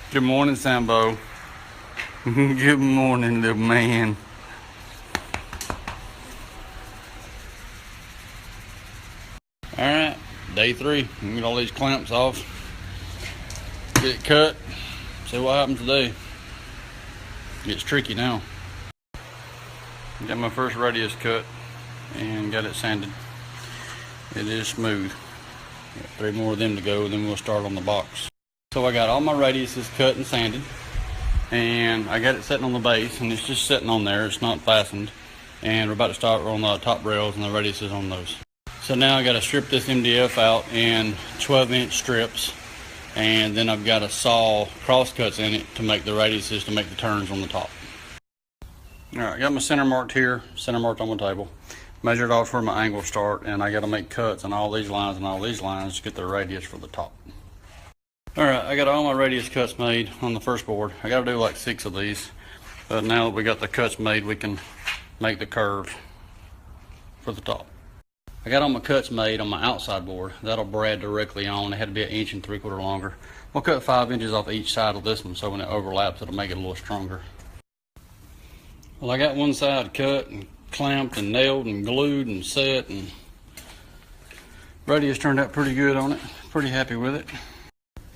Good morning, Sambo. Good morning, little man. Alright, day 3. Get all these clamps off. Get it cut. See what happens today. It's tricky now. Got my first radius cut and got it sanded. It is smooth. Got 3 more of them to go, then we'll start on the box. So I got all my radiuses cut and sanded, and I got it sitting on the base, and it's just sitting on there. It's not fastened, and we're about to start on the top rails and the radiuses on those. So now I got to strip this MDF out in 12-inch strips, and then I've got to saw cross cuts in it to make the radiuses to make the turns on the top. All right, I got my center marked here, center marked on my table. Measured off where my angles start, and I got to make cuts on all these lines and all these lines to get the radius for the top. All right, I got all my radius cuts made on the first board. I got to do like 6 of these, but now that we got the cuts made, we can make the curve for the top. I got all my cuts made on my outside board. That'll brad directly on. It had to be 1 3/4 inches longer. We'll cut 5 inches off each side of this one, so when it overlaps, it'll make it a little stronger. Well, I got one side cut and clamped and nailed and glued and set, and radius turned out pretty good on it. Pretty happy with it.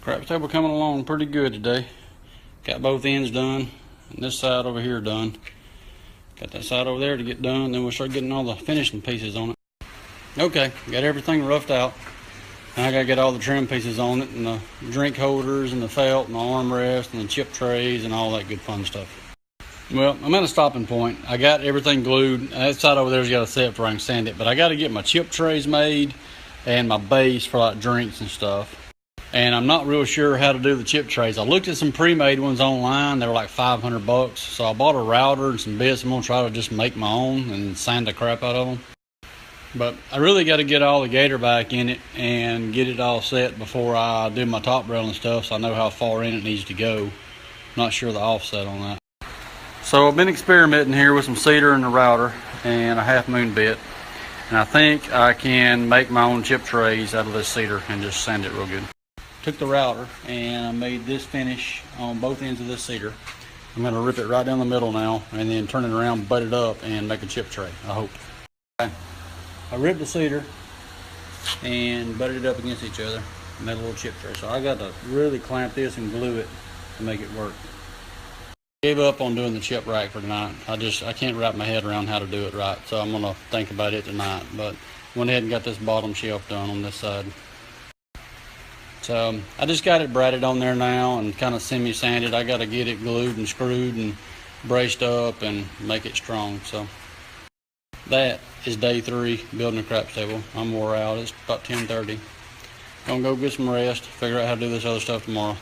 Craps table coming along pretty good today. Got both ends done, and this side over here done. Got that side over there to get done, then we'll start getting all the finishing pieces on it. Okay, got everything roughed out. Now I gotta get all the trim pieces on it, and the drink holders, and the felt, and the armrest, and the chip trays, and all that good fun stuff. Well, I'm at a stopping point. I got everything glued. That side over there's got a set for I can sand it, but I gotta get my chip trays made and my base for like drinks and stuff. And I'm not real sure how to do the chip trays. I looked at some pre-made ones online. They were like $500. So I bought a router and some bits. I'm gonna try to just make my own and sand the crap out of them. But I really got to get all the gator back in it and get it all set before I do my top rail and stuff, so I know how far in it needs to go. Not sure the offset on that. So I've been experimenting here with some cedar and a router and a 1/2 moon bit. And I think I can make my own chip trays out of this cedar and just sand it real good. Took the router and I made this finish on both ends of this cedar. I'm going to rip it right down the middle now and then turn it around, butt it up, and make a chip tray, I hope. Okay. I ripped the cedar and butted it up against each other and made a little chip tray. So I got to really clamp this and glue it to make it work. Gave up on doing the chip rack for tonight. I can't wrap my head around how to do it right, so I'm going to think about it tonight. But went ahead and got this bottom shelf done on this side. So I just got it braided on there now and kind of semi-sanded. I got to get it glued and screwed and braced up and make it strong. So that is day 3 building a craps table. I'm wore out. It's about 10:30. Gonna go get some rest, figure out how to do this other stuff tomorrow.